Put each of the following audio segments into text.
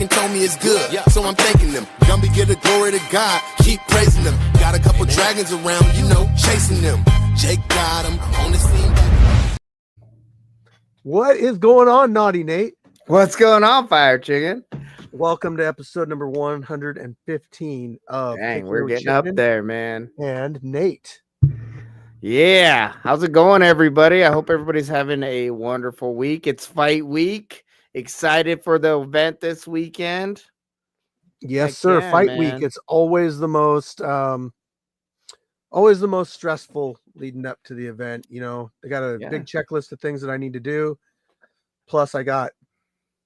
Kicken told me it's good, so I'm thanking them. Gumby, give the glory to God, keep praising them. Got a couple dragons around, chasing them. Jake got him on the scene. What is going on, Naughty Nate? What's going on, Fire Chicken? Welcome to episode number 115 of Dang, Kicken we're with getting up Shipman there, man. and Nate. Yeah, how's it going, everybody? I hope everybody's having a wonderful week. It's fight week. Excited for the event this weekend. Yes, Heck sir. yeah, Fight man. week. It's always the most stressful leading up to the event. You know, I got a big checklist of things that I need to do. Plus, I got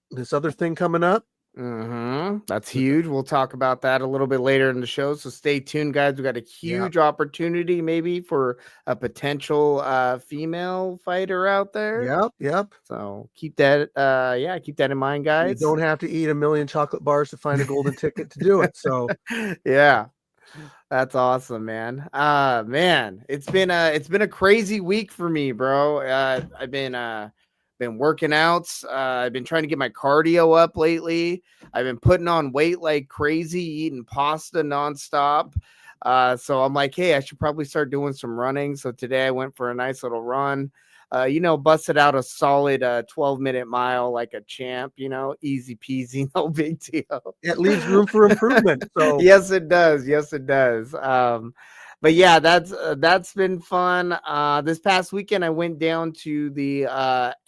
this other thing coming up. That's huge. We'll talk about that a little bit later in the show. So stay tuned, guys. We got a huge opportunity maybe for a potential female fighter out there. Yep. So keep that keep that in mind, guys. You don't have to eat 1 million chocolate bars to find a golden ticket to do it. So yeah. That's awesome, man. Man, it's been a crazy week for me, bro. I've been working out. I've been trying to get my cardio up lately. I've been putting on weight like crazy, eating pasta nonstop. So I'm like, hey, I should probably start doing some running. So today I went for a nice little run. Busted out a solid 12-minute mile like a champ, easy peasy, no big deal. It leaves room for improvement. So Yes, it does. But yeah, that's been fun. This past weekend, I went down to the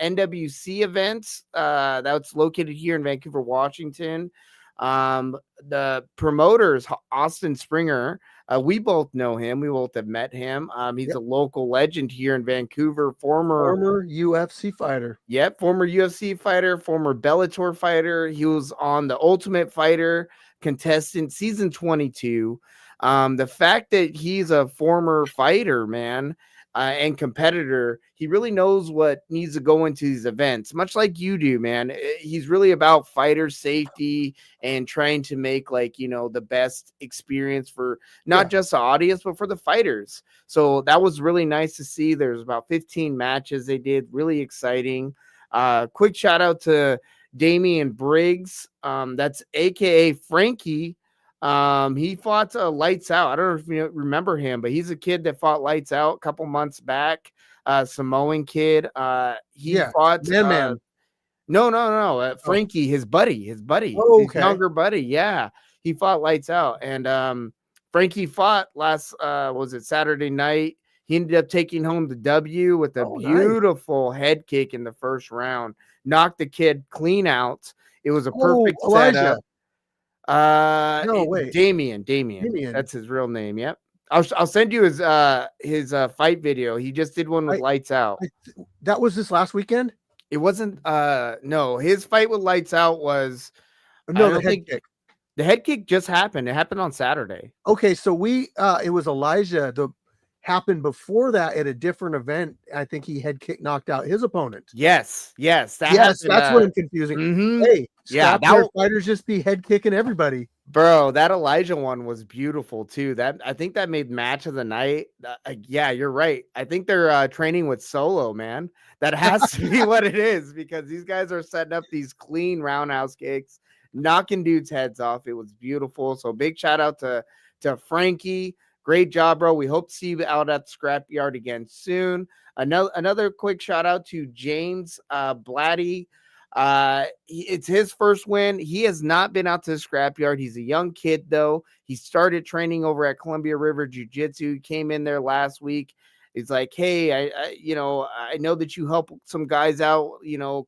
NWC event that's located here in Vancouver, Washington. The promoters, Austin Springer, we both know him. We both have met him. He's a local legend here in Vancouver, former UFC fighter. Yep, former UFC fighter, former Bellator fighter. He was on the Ultimate Fighter contestant season 22. The fact that he's a former fighter, man, and competitor, he really knows what needs to go into these events, much like you do, man. He's really about fighter safety and trying to make the best experience for not just the audience, but for the fighters. So that was really nice to see. There's about 15 matches they did, really exciting. Quick shout out to Damian Briggs. That's AKA Frankie. He fought Lights Out. I don't know if you remember him, but he's a kid that fought Lights Out a couple months back. Samoan kid. He fought Man. No. Frankie, his buddy, Oh, his younger buddy. Yeah, he fought Lights Out, and Frankie fought last was it Saturday night. He ended up taking home the W with a beautiful head kick in the first round. Knocked the kid clean out. It was a perfect setup. No, wait. Damien. That's his real name. Yep. I'll send you his fight video. He just did one with Lights Out. That was this last weekend? It wasn't no, his fight with Lights Out was the head kick. The head kick just happened. It happened on Saturday. Okay, so it was Elijah. Happened before that at a different event. I think he head kick knocked out his opponent. Yes, that's what I'm confusing. Hey, fighters just be head kicking everybody. Bro, that Elijah one was beautiful too. I think that made match of the night. Yeah, you're right. I think they're training with Solo, man. That has to be what it is, because these guys are setting up these clean roundhouse kicks, knocking dudes' heads off. It was beautiful. So big shout out to Frankie. Great job, bro. We hope to see you out at the scrapyard again soon. Another quick shout out to James Blatty. It's his first win. He has not been out to the scrapyard. He's a young kid, though. He started training over at Columbia River Jiu-Jitsu. He came in there last week. He's like, hey, I know that you help some guys out,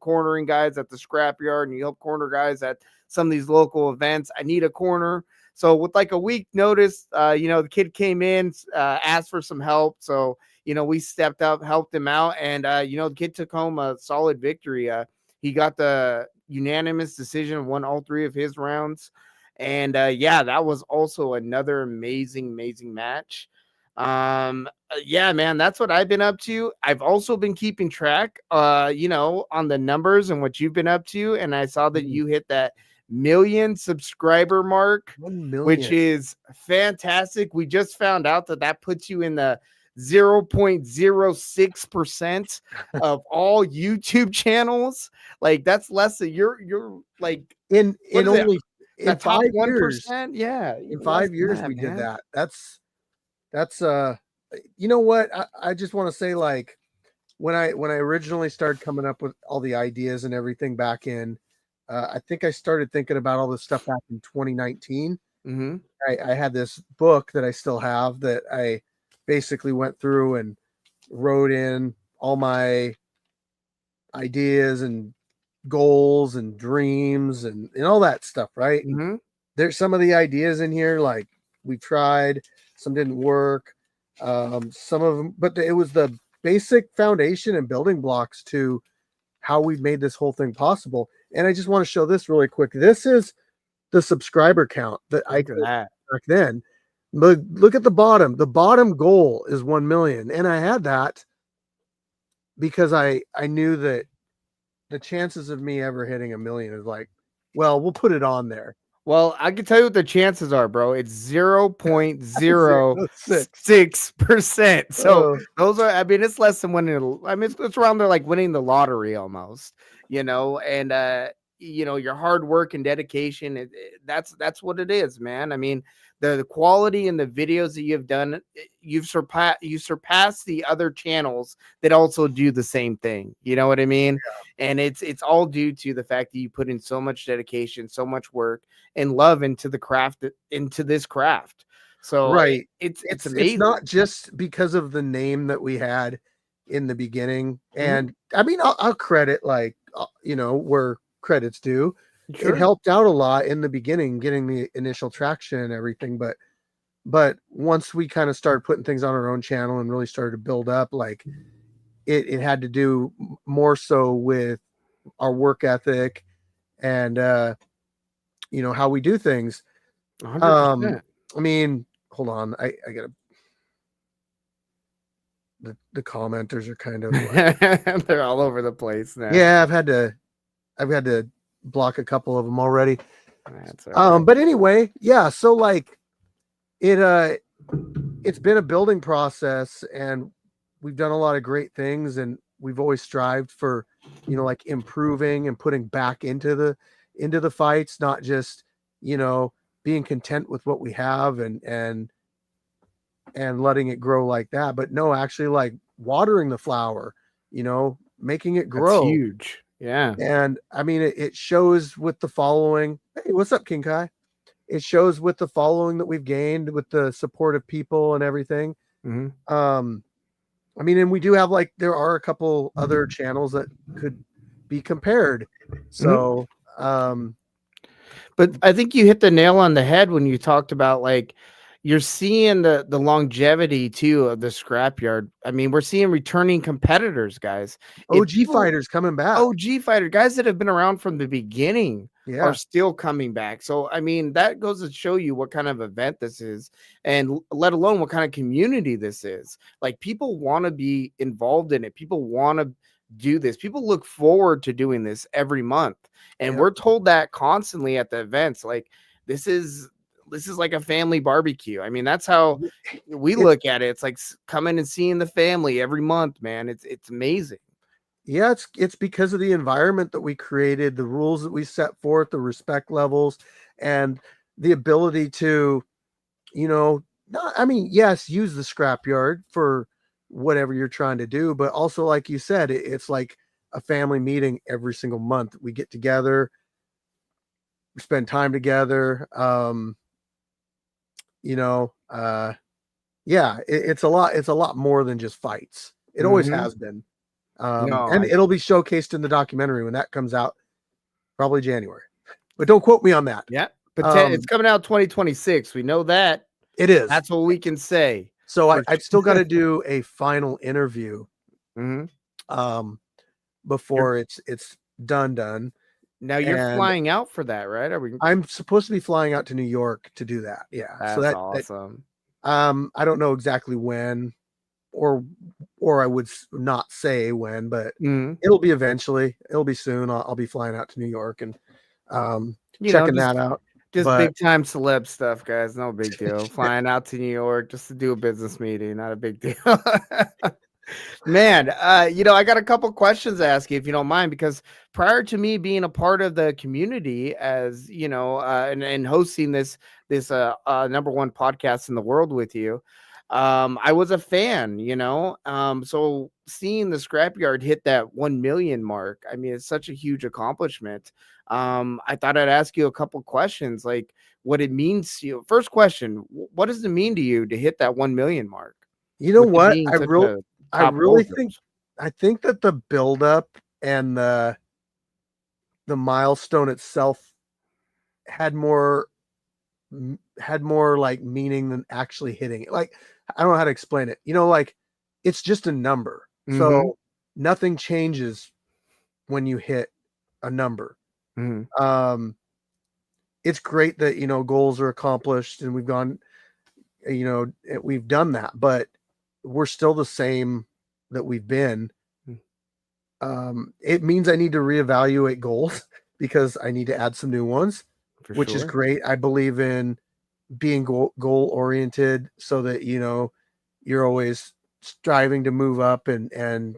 cornering guys at the scrapyard, and you help corner guys at some of these local events. I need a corner. So with like a week notice, the kid came in, asked for some help. So, we stepped up, helped him out. And, the kid took home a solid victory. He got the unanimous decision, won all 3 of his rounds. And, that was also another amazing match. Yeah, man, that's what I've been up to. I've also been keeping track, on the numbers and what you've been up to. And I saw that you hit that 1 million subscriber mark, 1 million. which is fantastic. We just found out that puts you in the 0.06% of all YouTube channels. Like that's less than you're like in only it? in The top 5 years. 1%. Yeah. In Less 5 than years, that, we did man. that. That's you know what? I just want to say, like, when I originally started coming up with all the ideas and everything back in, I think I started thinking about all this stuff back in 2019. Mm-hmm. I had this book that I still have that I basically went through and wrote in all my ideas and goals and dreams and all that stuff, right? And Mm-hmm. there's some of the ideas in here, like we tried, some didn't work, some of them, but it was the basic foundation and building blocks to how we made this whole thing possible. And I just want to show this really quick. This is the subscriber count that I Look at did that. back then. Look at the bottom. The bottom goal is 1 million. And I had that because I knew that the chances of me ever hitting 1 million is like, well, we'll put it on there. Well, I can tell you what the chances are, bro. It's 0.06. 0.06%. So Oh, those are, I mean, it's less than winning. I mean, it's around there like winning the lottery almost, and your hard work and dedication. That's what it is, man. I mean, the quality and the videos that you've done, you surpass the other channels that also do the same thing. You know what I mean? And it's all due to the fact that you put in so much dedication, so much work and love into this craft. So right. it's It's amazing. not just because of the name that we had in the beginning. Mhm. And I mean, I'll credit, like, where credit's due. Sure. It helped out a lot in the beginning, getting the initial traction and everything. But once we kind of started putting things on our own channel and really started to build up, like, it had to do more so with our work ethic and how we do things. 100%. I mean, hold on, I gotta, the commenters are kind of like, They're all over the place now. yeah, I've had to block a couple of them already. That's all right. But anyway, yeah, so like it's been a building process, and we've done a lot of great things, and we've always strived for, like, improving and putting back into the fights, not just, being content with what we have and letting it grow like that, but no, actually, like, watering the flower, making it That's grow. huge. Yeah. And I mean, it shows with the following. Hey, what's up, King Kai? It shows with the following that we've gained, with the support of people and everything. Mhm. I mean, and we do have, like, there are a couple other channels that could be compared. So, But I think you hit the nail on the head when you talked about, like, you're seeing the longevity too of the scrapyard. I mean, we're seeing returning competitors, guys. If OG fighters coming back. OG fighter guys that have been around from the beginning Yeah. are still coming back. So I mean, that goes to show you what kind of event this is, and let alone what kind of community this is. Like, people want to be involved in it. People want to do this. People look forward to doing this every month. And Yep. we're told that constantly at the events. Like, this is like a family barbecue. I mean, that's how we look at it. It's like coming and seeing the family every month, man. It's amazing. Yeah, it's because of the environment that we created, the rules that we set forth, the respect levels, and the ability to, not, I mean, yes, use the scrapyard for whatever you're trying to do, but also, like you said, it's like a family meeting every single month. We get together, we spend time together. Yeah, it's a lot more than just fights. It always Mhm. has been. No, And it'll be showcased in the documentary when that comes out, probably January. But don't quote me on that. yeah, but it's coming out 2026. We know that. It is. That's what we can say. So I've still got to do a final interview Mhm. before it's done. Now you're And flying out for that, right? Are we? I'm supposed to be flying out to New York to do that. Yeah. So That's that awesome. I don't know exactly when, or I would not say when, but Mhm. it'll be eventually. It'll be soon. I'll be flying out to New York and You know, checking that out. Just but big time celeb stuff, guys. No big deal. Flying out to New York just to do a business meeting, not a big deal. Man, I got a couple questions to ask you if you don't mind, because prior to me being a part of the community, as and hosting this number one podcast in the world with you, I was a fan, so seeing the scrapyard hit that 1 million mark, I mean, it's such a huge accomplishment. I thought I'd ask you a couple questions, like what it means to you. First question, what does it mean to you to hit that 1 million mark? you know With it what? being such a I top really dojo. I think that the buildup and the milestone itself had more like meaning than actually hitting it. Like, I don't know how to explain it. Like, it's just a number. Mhm, So nothing changes when you hit a number. mhm, Um, it's great that, goals are accomplished and we've gone, we've done that, but we're still the same that we've been. mm, It means I need to reevaluate goals because I need to add some new ones, for which is sure. great. I believe in being goal oriented so that, you're always striving to move up and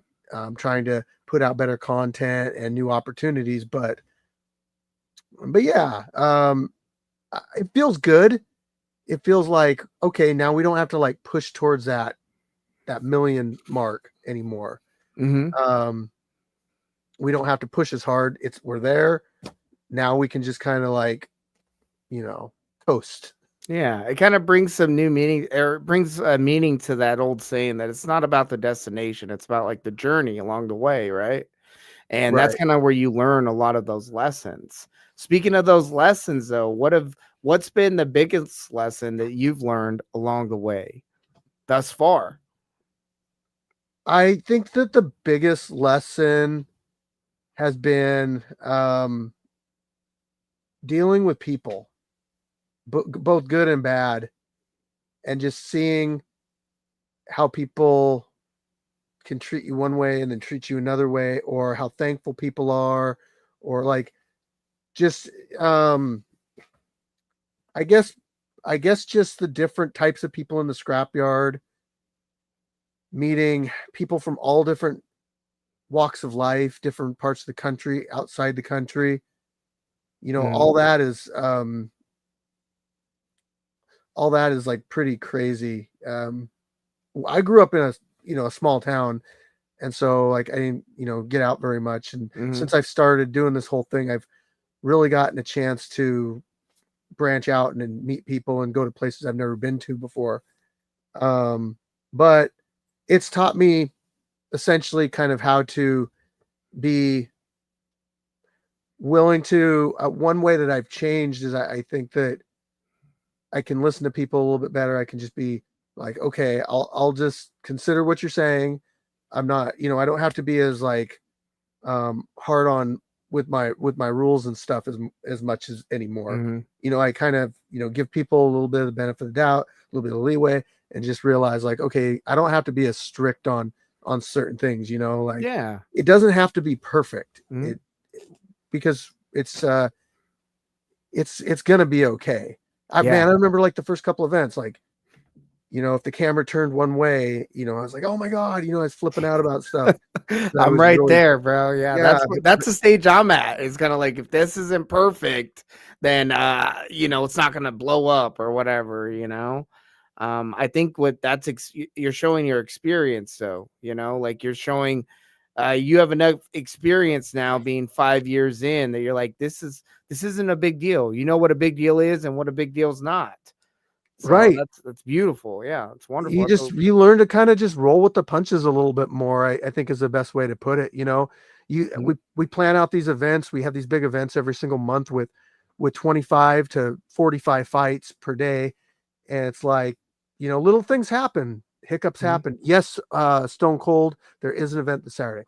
trying to put out better content and new opportunities. But yeah, it feels good. It feels like, okay, now we don't have to like push towards that million mark anymore. Mhm. Um, we don't have to push as hard. We're there. Now we can just kind of like, coast. Yeah, it kinda brings some new meaning, or it brings a meaning to that old saying that it's not about the destination, it's about, like, the journey along the way, right? And that's Right. kinda where you learn a lot of those lessons. Speaking of those lessons, though, what's been the biggest lesson that you've learned along the way thus far? I think that the biggest lesson has been dealing with people, both good and bad, and just seeing how people can treat you one way and then treat you another way, or how thankful people are, or like just I guess just the different types of people in the scrapyard, meeting people from all different walks of life, different parts of the country, outside the country. Mhm, All that is like pretty crazy. I grew up in a small town, and so like I didn't get out very much. And mhm. since I've started doing this whole thing, I've really gotten a chance to branch out and meet people and go to places I've never been to before. But it's taught me essentially kind of how to be willing to. One way that I've changed is I think that I can listen to people a little bit better. I can just be like, okay, I'll just consider what you're saying. I'm not, I don't have to be as like hard on with my rules and stuff as much as anymore. Mhm. I kind of, give people a little bit of the benefit of the doubt, a little bit of leeway, and just realize like, okay, I don't have to be as strict on certain things, like Yeah. it doesn't have to be perfect. Mhm. Because it's gonna be okay. Yeah. Man, I remember like the first couple events, like, if the camera turned one way, I was like, oh my God, I was flipping out about stuff that I I'm was right really, there, bro. Yeah, yeah, that's the stage I'm at. It's kinda like, if this isn't perfect, then, it's not gonna blow up or whatever, you know? I think what that's you're showing your experience, so, like, you're showing, you have enough experience now being 5 years in that you're like, this isn't a big deal. You know what a big deal is and what a big deal's not. So right. that's beautiful. Yeah, it's wonderful. You just you learn to kind of just roll with the punches a little bit more. I think is the best way to put it. Mhm, We plan out these events. We have these big events every single month with 25 to 45 fights per day, and it's like, little things happen, hiccups mhm, happen. Yes, Stone Cold, there is an event this Saturday.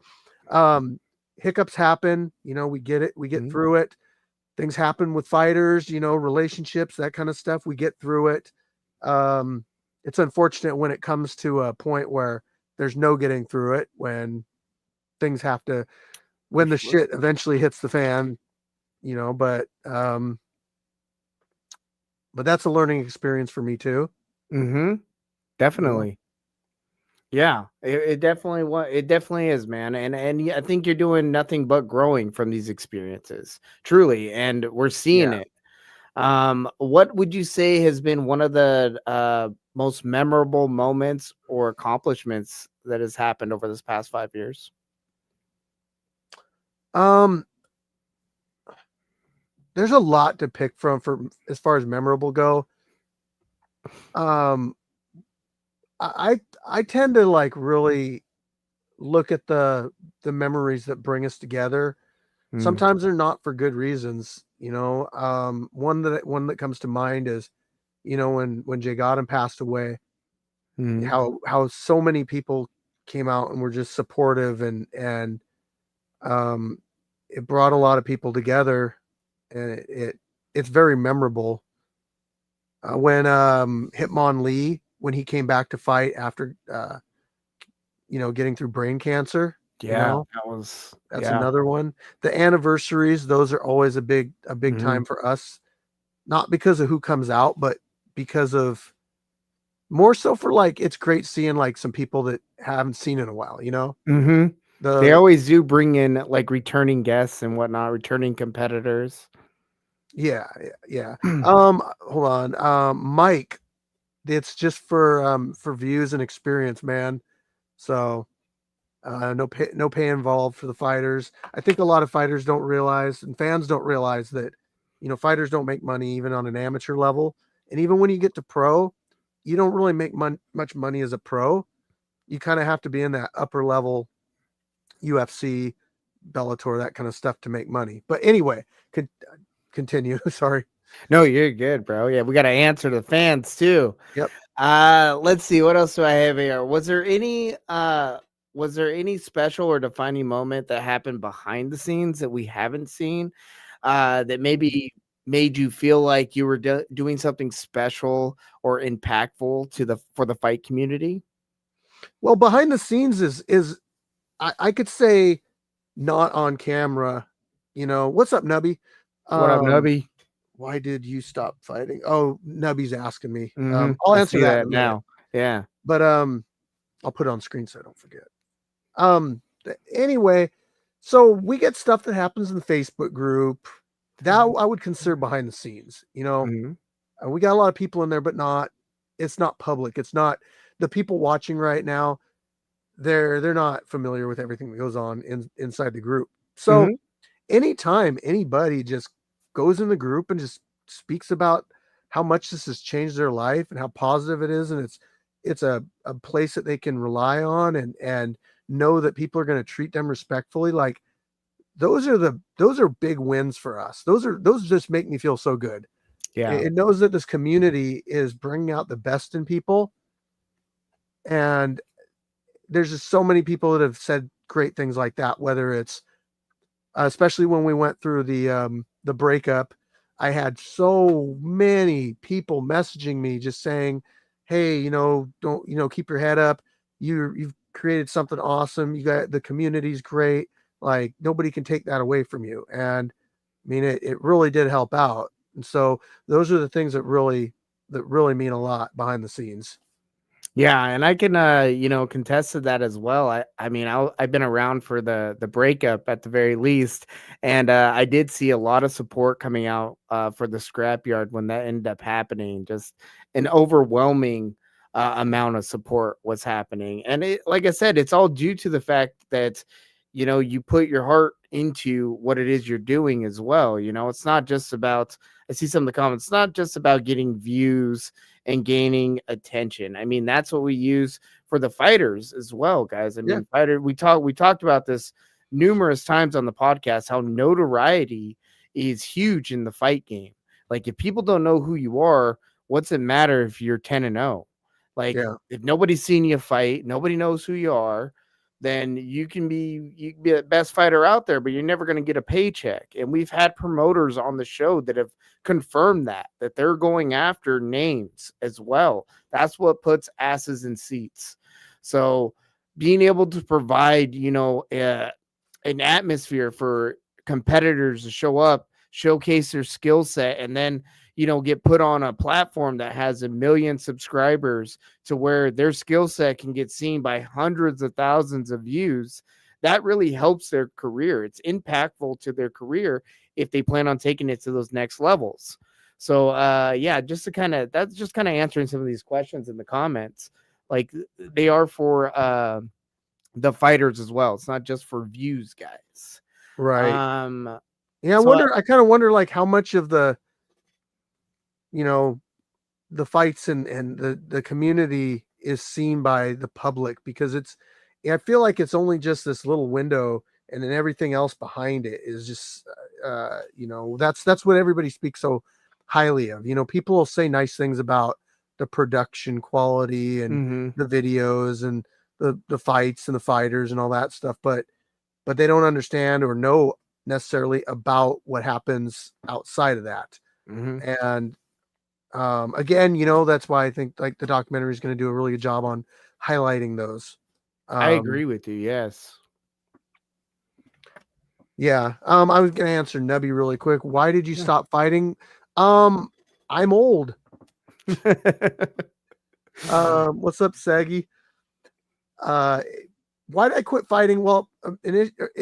Um, Hiccups happen. We get it. We get mhm, through it. Things happen with fighters. Relationships, that kind of stuff. We get through it. Um, it's unfortunate when it comes to a point where there's no getting through it, when things have to, for when the sure. shit eventually hits the fan, but but that's a learning experience for me too. Mm-hmm. Definitely. Yeah, it definitely it definitely is, man. And I think you're doing nothing but growing from these experiences, truly, and we're seeing Yeah. it. What would you say has been one of the most memorable moments or accomplishments that has happened over this past 5 years? Um, there's a lot to pick from for as far as memorable go. Um, I tend to like really look at the memories that bring us together. Mm, Sometimes they're not for good reasons, you know. One that comes to mind is, you know, when Jay Godden passed away, mm, how so many people came out and were just supportive, and um it brought a lot of people together, and it's very memorable. When Hitmon Lee, when he came back to fight after you know, getting through brain cancer, you yeah, know, that was that's yeah. another one. The anniversaries, those are always a big Mhm. time for us, not because of who comes out, but because of more so for like it's great seeing like some people that haven't seen in a while, you know? Mhm. They The always do bring in like returning guests and whatnot, returning competitors. Yeah, yeah, yeah. Hold on. Mike, it's just for views and experience, man. So no pay involved for the fighters. I think a lot of fighters don't realize, and fans don't realize that, you know, fighters don't make money even on an amateur level. And even when you get to pro, you don't really make much money as a pro. You kind of have to be in that upper level UFC, Bellator, that kind of stuff to make money. But anyway, could continue. Sorry. No, you're good, bro. Yeah, we got to answer the fans too. Yep. Let's see, what else do I have here? Was there any special or defining moment that happened behind the scenes that we haven't seen that maybe made you feel like you were doing something special or impactful to the for the fight community? Well, behind the scenes is I could say not on camera. You know, what's up, Nubby? What up, Um, Nubby? why did you stop fighting? Oh, Nubby's asking me. Mhm. I'll I answer see that in a that minute. now. Yeah. But I'll put it on screen so I don't forget. Anyway, so we get stuff that happens in the Facebook group that I would consider behind the scenes. You know, Mhm. we got a lot of people in there, but it's not public. It's not the people watching right now. They're not familiar with everything that goes on inside the group. So Mhm. anytime anybody just goes in the group and just speaks about how much this has changed their life and how positive it is, and it's a place that they can rely on, and know that people are going to treat them respectfully, like those are big wins for us. Those just make me feel so good. Yeah. It knows that this community is bringing out the best in people, and there's just so many people that have said great things like that, whether it's especially when we went through the breakup. I had so many people messaging me just saying, hey, you know, don't, you know, keep your head up. You've created something awesome. You got, the community's great. Like nobody can take that away from you. And I mean, it really did help out. And so those are the things that really mean a lot behind the scenes. Yeah, and I can contest to that as well. I mean, I've been around for the breakup at the very least, and I did see a lot of support coming out for the scrapyard when that ended up happening. Just an overwhelming amount of support was happening, and it, like I said, it's all due to the fact that you put your heart into what it is you're doing as well. It's not just about. I see some of the comments. It's not just about getting views and gaining attention. I mean, that's what we use for the fighters as well, guys. I Yeah. mean, we talked about this numerous times on the podcast, how notoriety is huge in the fight game. Like if people don't know who you are, what's it matter if you're 10-0? Like Yeah. if nobody's seen you fight, nobody knows who you are, then you can be the best fighter out there, but you're never going to get a paycheck. And we've had promoters on the show that have confirmed that they're going after names as well. That's what puts asses in seats. So being able to provide, an atmosphere for competitors to show up, showcase their skill set, and then, get put on a platform that has 1 million subscribers to where their skill set can get seen by hundreds of thousands of views, that really helps their career. It's impactful to their career if they plan on taking it to those next levels. So, that's just kind of answering some of these questions in the comments. Like, they are for the fighters as well. It's not just for views, guys. Right. Um, Yeah, so I kind of wonder like how much of the, the fights and the community is seen by the public, because I feel like it's only just this little window, and then everything else behind it is just that's what everybody speaks so highly of. People will say nice things about the production quality and mhm. the videos and the fights and the fighters and all that stuff, but they don't understand or know necessarily about what happens outside of that. And again, that's why I think like the documentary is going to do a really good job on highlighting those. I agree with you. Yes. Yeah. I was going to answer Nubby really quick. Why did you stop fighting? I'm old. What's up, Saggy? Why did I quit fighting? Well,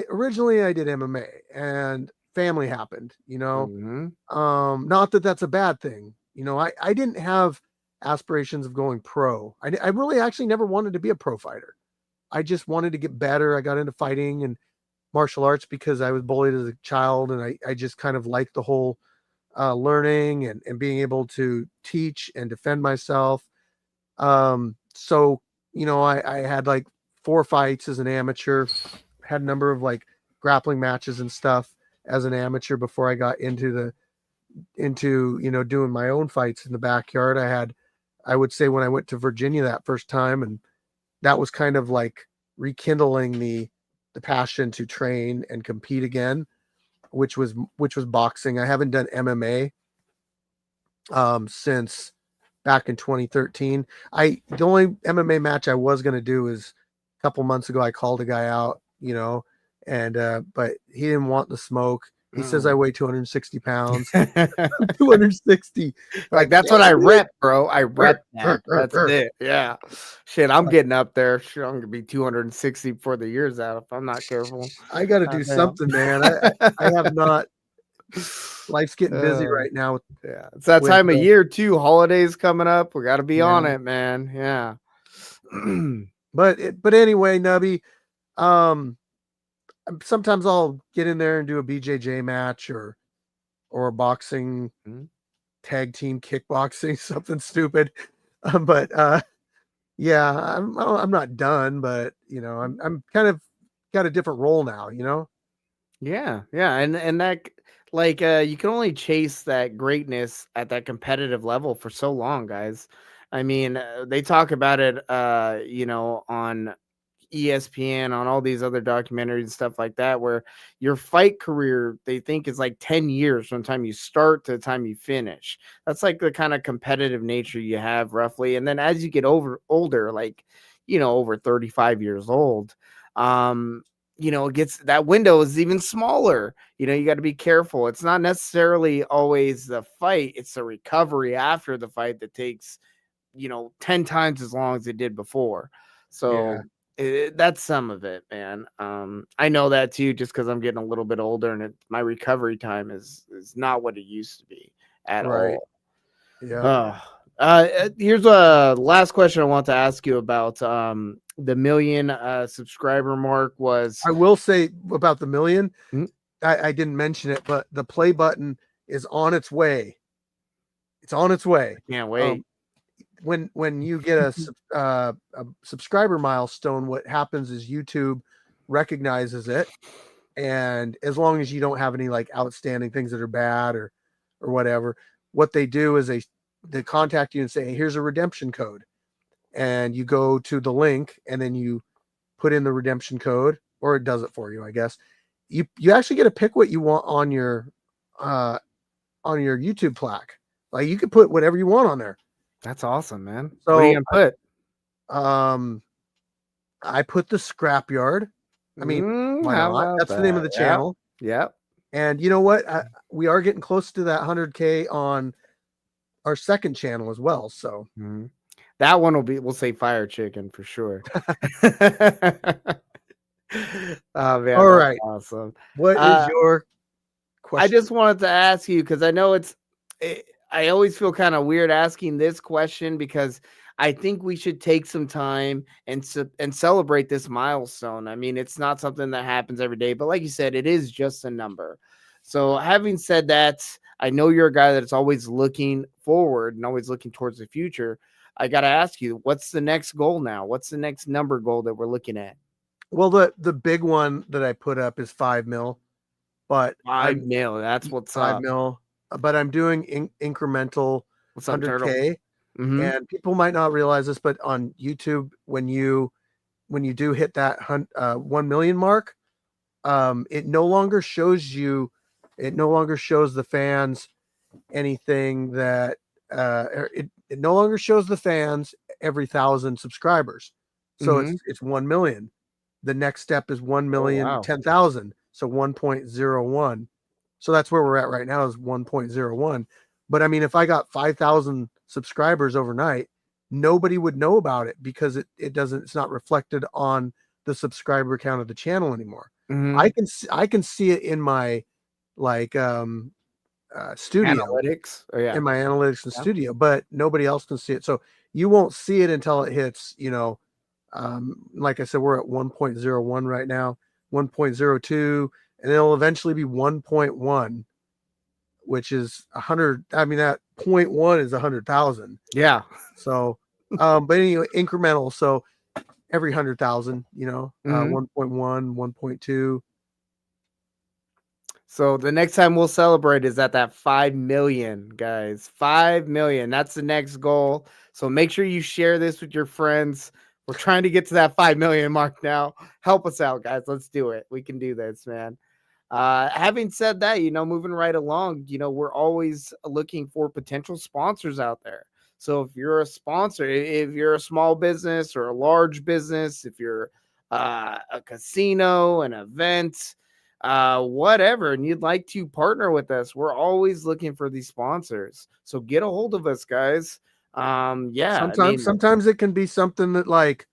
originally I did MMA, and family happened, not that that's a bad thing. I didn't have aspirations of going pro. I really actually never wanted to be a pro fighter. I just wanted to get better. I got into fighting and martial arts because I was bullied as a child, and I just kind of liked the whole learning and being able to teach and defend myself. So, I had like 4 fights as an amateur, had a number of like grappling matches and stuff as an amateur before I got into doing my own fights in the backyard. I would say when I went to Virginia that first time, and that was kind of like rekindling the passion to train and compete again, which was boxing. I haven't done MMA since back in 2013. The only MMA match I was going to do is a couple months ago. I called a guy out, and but he didn't want the smoke. He says I weigh 260 pounds. 260. Like, that's what I rep, bro. I rep that. That's it. Yeah. Shit, I'm getting up there. Shit, I'm gonna be 260 before the year's out if I'm not careful. I got to do something, man. I have not. Life's getting busy right now. Yeah, it's that time of year too. Holidays coming up. We got to be on it, man. Yeah. But anyway, Nubby, sometimes I'll get in there and do a BJJ match or a boxing tag team kickboxing, something stupid. But yeah, I'm not done, but I'm kind of got a different role now, Yeah, and that, like, you can only chase that greatness at that competitive level for so long, guys. I mean, they talk about it, on ESPN, on all these other documentaries and stuff like that, where your fight career, they think, is like 10 years from the time you start to the time you finish. That's like the kind of competitive nature you have, roughly. And then as you get older, like, over 35 years old, it gets, that window is even smaller. You got to be careful. It's not necessarily always the fight, it's the recovery after the fight that takes 10 times as long as it did before. So that's some of it, man. I know that too, just because I'm getting a little bit older, and my recovery time is not what it used to be at all. Yeah. Here's a last question I want to ask you about the 1 million subscriber mark. I will say about the 1 million. I didn't mention it, but the play button is on its way. It's on its way. Can't wait. When you get a subscriber milestone, what happens is YouTube recognizes it, and as long as you don't have any like outstanding things that are bad or whatever, what they do is they contact you and say, hey, here's a redemption code, and you go to the link and then you put in the redemption code, or it does it for you, I guess. You actually get to pick what you want on your YouTube plaque. Like, you can put whatever you want on there. That's awesome, man. So what are you gonna put? I put the scrapyard. I mean, why not? That's the name of the channel. Yep. And you know what? We are getting close to that 100K on our second channel as well. So Mhm. That one we'll say fire chicken for sure. Oh man, all that's right. awesome. What is your I question? just wanted to ask you because I know I always feel kind of weird asking this question because I think we should take some time and celebrate this milestone. I mean, it's not something that happens every day, but like you said, it is just a number. So, having said that, I know you're a guy that's always looking forward and always looking towards the future. I got to ask you, what's the next goal now? What's the next number goal that we're looking at? Well, the big one that I put up is 5 mil, but 5 mil. That's what's five up. mil, but I'm doing incremental What's up, turtle? 100K. Mm-hmm. And people might not realize this, but on YouTube, when you do hit that 1 million mark, it no longer shows the fans anything that it no longer shows the fans every 1,000 subscribers. So Mm-hmm. it's 1 million. The next step is 1 Oh million wow. 10,000. So 1.01. So that's where we're at right now is 1.01. But I mean, if I got 5,000 subscribers overnight, nobody would know about it because it's not reflected on the subscriber count of the channel anymore. Mm-hmm. I can see it in my like studio, Analytics. Oh yeah. in my analytics and Yeah. studio, but nobody else can see it. So you won't see it until it hits, like I said, we're at 1.01 right now, 1.02, and it'll eventually be 1.1, which is 100. I mean, that 0.1 is 100,000. Yeah. So, but anyway, incremental. So every 100,000, Mm-hmm. 1.1, 1.2. So the next time we'll celebrate is at that 5 million, guys. 5 million. That's the next goal. So make sure you share this with your friends. We're trying to get to that 5 million mark now. Help us out, guys. Let's do it. We can do this, man. Having said that, moving right along, we're always looking for potential sponsors out there. So if you're a sponsor, if you're a small business or a large business, if you're a casino, an event, whatever, and you'd like to partner with us, we're always looking for these sponsors. So get a hold of us, guys. Yeah, I mean, Sometimes it can be something that like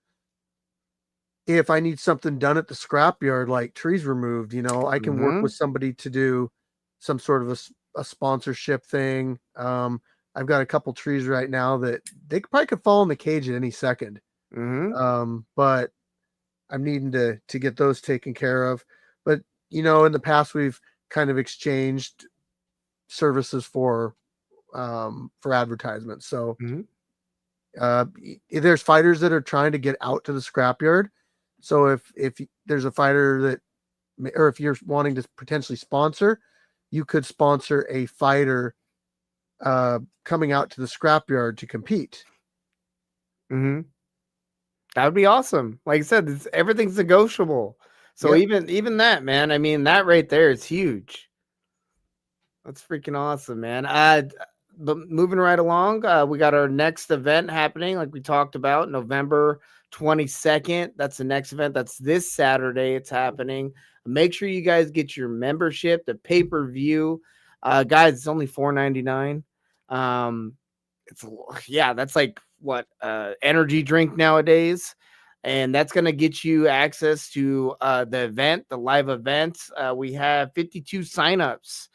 if I need something done at the scrapyard, like trees removed, I can work mhm, with somebody to do some sort of a sponsorship thing. I've got a couple trees right now that they probably could fall in the cage at any second. mhm, But I'm needing to get those taken care of. But in the past we've kind of exchanged services for advertisements. So mhm, there's fighters that are trying to get out to the scrapyard. So if there's a fighter or if you're wanting to potentially sponsor, you could sponsor a fighter coming out to the scrapyard to compete. mhm. That would be awesome. Like I said, everything's negotiable. So Yep. even that, man, I mean, that right there is huge. That's freaking awesome, man. But moving right along, we got our next event happening, like we talked about, November 22nd. That's the next event. That's this Saturday. It's happening. Make sure you guys get your membership, the pay-per-view. Guys, it's only $4.99. It's yeah, that's like what energy drink nowadays. And that's going to get you access to the event, the live event. We have 52 signups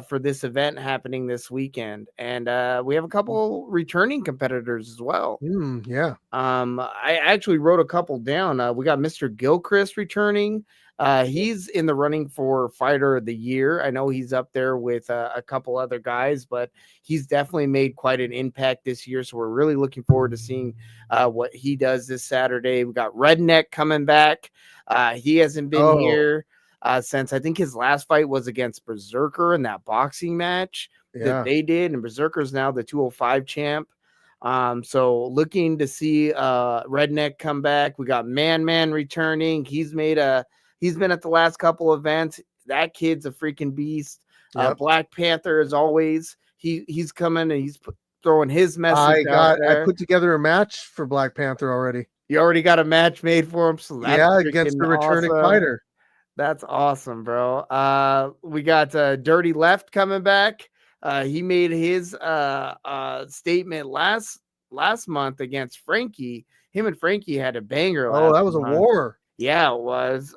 for this event happening this weekend. And we have a couple returning competitors as well. Yeah. I actually wrote a couple down. We got Mr. Gilchrist returning. He's in the running for Fighter of the Year. I know he's up there with a couple other guys, but he's definitely made quite an impact this year. So we're really looking forward to seeing what he does this Saturday. We got Redneck coming back. He hasn't been here since I think his last fight was against Berserker in that boxing match that they did. And Berserker's now the 205 champ. So looking to see Redneck come back. We got Man returning. He's been at the last couple events. That kid's a freaking beast. Yep. Black Panther, as always, he's coming and he's throwing his message out there. I put together a match for Black Panther already. You already got a match made for him, so that's Against freaking the returning awesome. fighter. That's awesome, bro. We got Dirty Left coming back. He made his statement last month against Frankie. Him and Frankie had a banger Oh, last that was a month. war. Yeah, it was.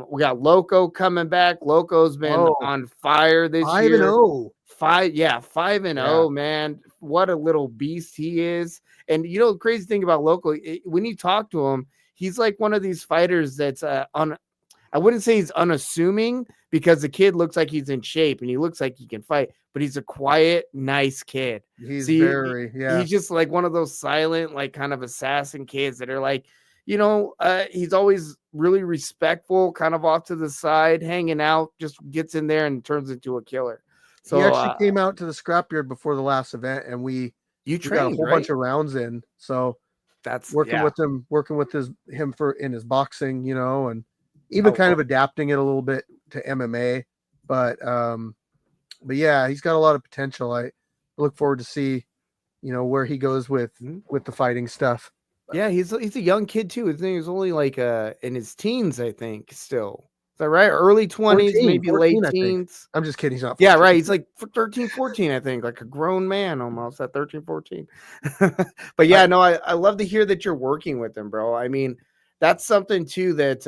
We got Loco coming back. Loco's been on fire this 5 year. and 0. 5-0, man. What a little beast he is. And you know, the crazy thing about Loco, when you talk to him, he's like one of these fighters that's I wouldn't say he's unassuming because the kid looks like he's in shape and he looks like he can fight, but he's a quiet, nice kid. He's See, very, he's just like one of those silent, like kind of assassin kids that are like, you know, he's always really respectful, kind of off to the side, hanging out, just gets in there and turns into a killer. So he actually came out to the scrapyard before the last event, and we got a whole bunch of rounds in. So that's working with him in his boxing, you know, and even kind of adapting it a little bit to MMA. But yeah, he's got a lot of potential. I look forward to see, you know, where he goes with the fighting stuff. Yeah, he's a young kid too. His name is only like in his teens, I think. Still, is that right? Early 20s, maybe 14, late teens. I'm just kidding. He's not 14. Yeah, right. He's like 13, 14, I think, like a grown man almost at 13, 14. But yeah, no, I love to hear that you're working with him, bro. I mean, that's something too that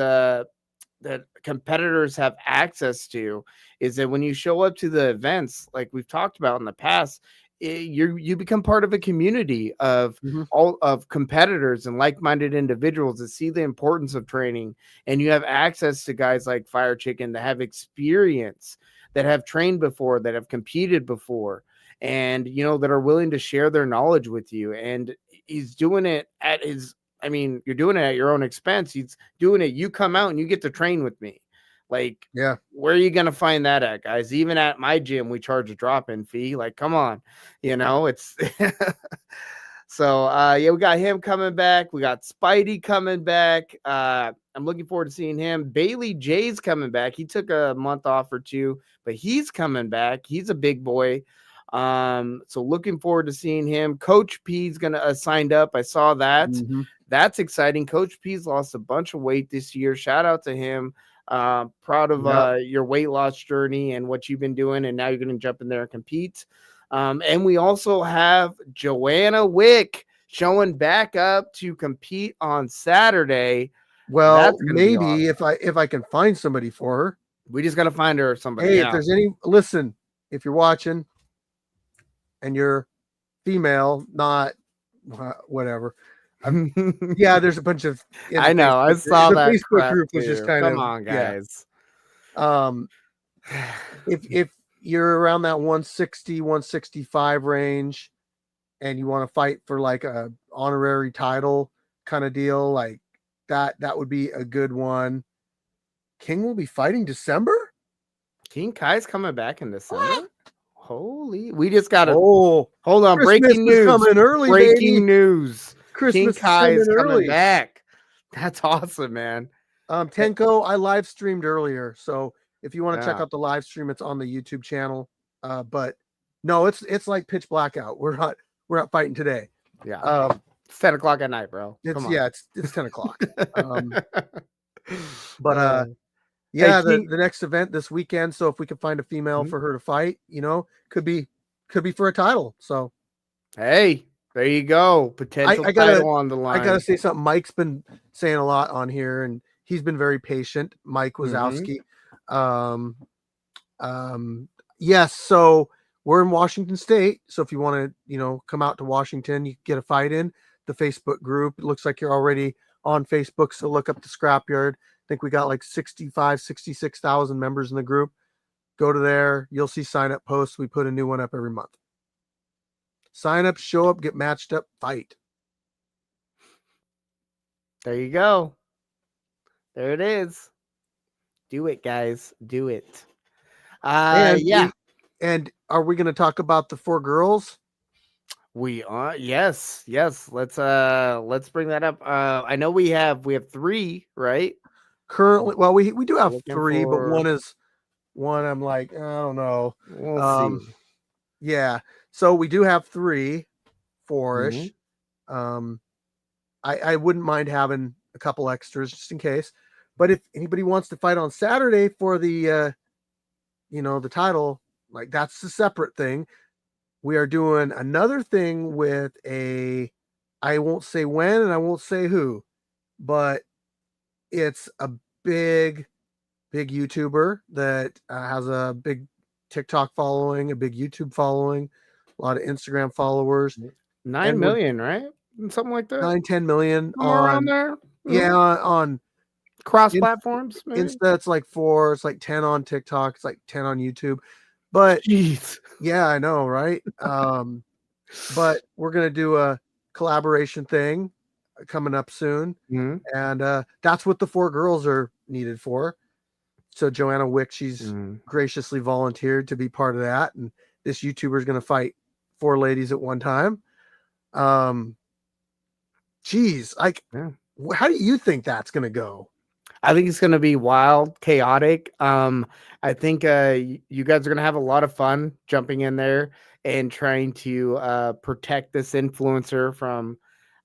that competitors have access to, is that when you show up to the events, like we've talked about in the past, you become part of a community of all of competitors and like-minded individuals that see the importance of training, and you have access to guys like Fire Chicken that have experience, that have trained before, that have competed before, and you know, that are willing to share their knowledge with you. And he's doing it at his, I mean, you're doing it at your own expense. He's doing it. You come out and you get to train with me. Like, yeah, where are you going to find that at, guys? Even at my gym, we charge a drop-in fee. Like, come on, you know, it's so, yeah, we got him coming back. We got Spidey coming back. I'm looking forward to seeing him. Bailey J's coming back. He took a month off or two, but he's coming back. He's a big boy. So looking forward to seeing him. Coach P's gonna signed up. I saw that. That's exciting. Coach P's lost a bunch of weight this year. Shout out to him. Proud of your weight loss journey and what you've been doing, and now you're gonna jump in there and compete. And we also have Joanna Wick showing back up to compete on Saturday. Well, maybe awesome. if I can find somebody for her. We just gotta find her somebody. Hey, if there's any, listen, if you're watching and you're female, not whatever. Yeah, there's a bunch of. I know. I saw that. The Facebook group was just kind of. Come on, guys. Yeah. If you're around that 160, 165 range, and you want to fight for like a honorary title kind of deal, like that would be a good one. King will be fighting December. King Kai's coming back in December. What? Holy, we just got to hold on. Christmas Breaking news coming early. Breaking news. Christmas King Kai's coming early. back. That's awesome, man. Tenko, I live streamed earlier, so if you want to check out the live stream, it's on the YouTube channel. But no, it's like pitch blackout. We're not fighting today. Yeah. It's 10 o'clock at night, bro. It's 10 o'clock. But yeah, the next event this weekend. So if we can find a female for her to fight, you know, could be for a title. So hey, there you go. Potential title on the line. I gotta say something. Mike's been saying a lot on here, and he's been very patient. Mike Wazowski. Yes, so we're in Washington State. So if you want to, you know, come out to Washington, you can get a fight in the Facebook group. It looks like you're already on Facebook. So look up the Scrapyard. I think we got like 66,000 members in the group. Go to there. You'll see sign up posts. We put a new one up every month. Sign up, show up, get matched up, fight. There you go. There it is. Do it, guys. Do it. And are we going to talk about the 4 girls? We are. Yes. Let's bring that up. I know we have 3, right? Currently, well, we do have 3, but one I'm like, I don't know. We'll see. Yeah. So we do have 3, 4-ish. I wouldn't mind having a couple extras just in case. But if anybody wants to fight on Saturday for the the title, like that's a separate thing. We are doing another thing with I won't say when and I won't say who, but it's a big YouTuber that has a big TikTok following, a big YouTube following, a lot of Instagram followers, 9 and we're million, right? Something like that. 9-10 million Somewhere around on there. on Cross platforms, maybe. Insta. It's like 4. It's like 10 on TikTok. It's like 10 on YouTube. But Jeez. yeah, I know, right? But we're gonna do a collaboration thing coming up soon, and that's what the 4 girls are needed for. So Joanna Wick, she's graciously volunteered to be part of that, and this YouTuber is going to fight 4 ladies at one time. Geez, like, how do you think that's going to go? I think it's going to be wild, chaotic. I think you guys are going to have a lot of fun jumping in there and trying to protect this influencer from,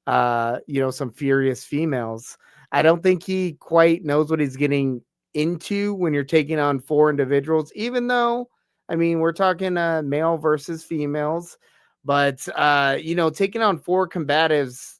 some furious females. I don't think he quite knows what he's getting into when you're taking on 4 individuals, even though, I mean, we're talking male versus females, but, taking on 4 combatives,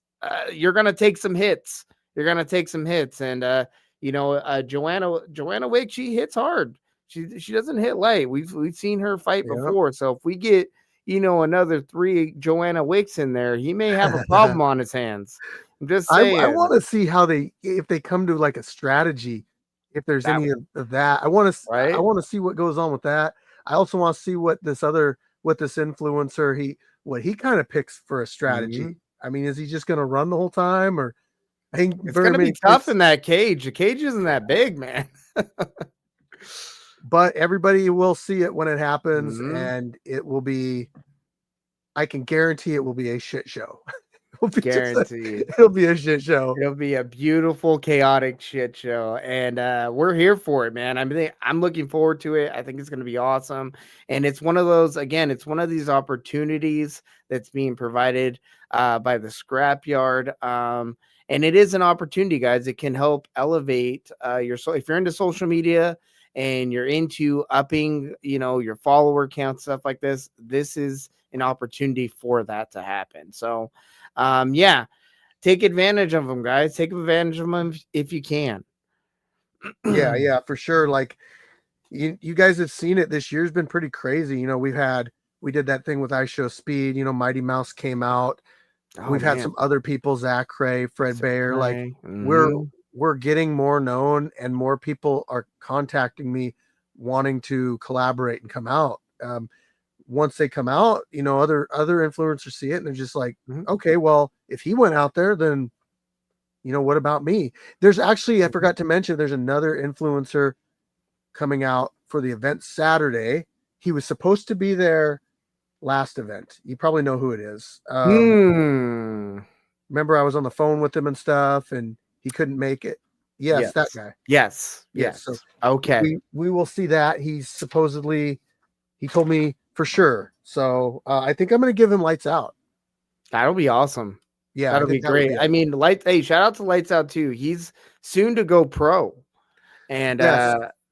you're going to take some hits. You're going to take some hits. And, Joanna Wick, she hits hard. She doesn't hit light. We've seen her fight before. So if we get, another 3 Joanna Wicks in there, he may have a problem on his hands. I'm just saying. I want to see how if they come to like a strategy, if there's any of that. I want to see what goes on with that. I also want to see what this influencer what he kind of picks for a strategy. I mean, is he just going to run the whole time, or I think it's going to be tough in that cage. The cage isn't that big, man. But everybody will see it when it happens, and it will be, I can guarantee it will be a shit show. Guaranteed. It'll be a shit show. It'll be a beautiful, chaotic shit show. And we're here for it, man. I mean, I'm looking forward to it. I think it's going to be awesome. And it's one of those, again, it's one of these opportunities that's being provided by the scrapyard. And it is an opportunity, guys. It can help elevate if you're into social media and you're into upping, your follower count, stuff like this, this is an opportunity for that to happen. So, take advantage of them, guys. Take advantage of them if you can. Yeah, for sure. Like you guys have seen it. This year's been pretty crazy. We did that thing with F.A.W.B. Mighty Mouse came out. We've had some other people, Zach Cray, Fred Bayer. Like we're getting more known, and more people are contacting me wanting to collaborate and come out. Once they come out, other influencers see it and they're just like, okay, well, if he went out there, then, what about me? There's actually, I forgot to mention, there's another influencer coming out for the event Saturday. He was supposed to be there last event. You probably know who it is. Remember I was on the phone with him and stuff, and he couldn't make it. Yes. That guy. Yes. So okay. We will see that. He's supposedly, he told me for sure. So I think I'm going to give him Lights Out. That'll be awesome. Yeah. That'll be great. I mean, shout out to Lights Out too. He's soon to go pro. And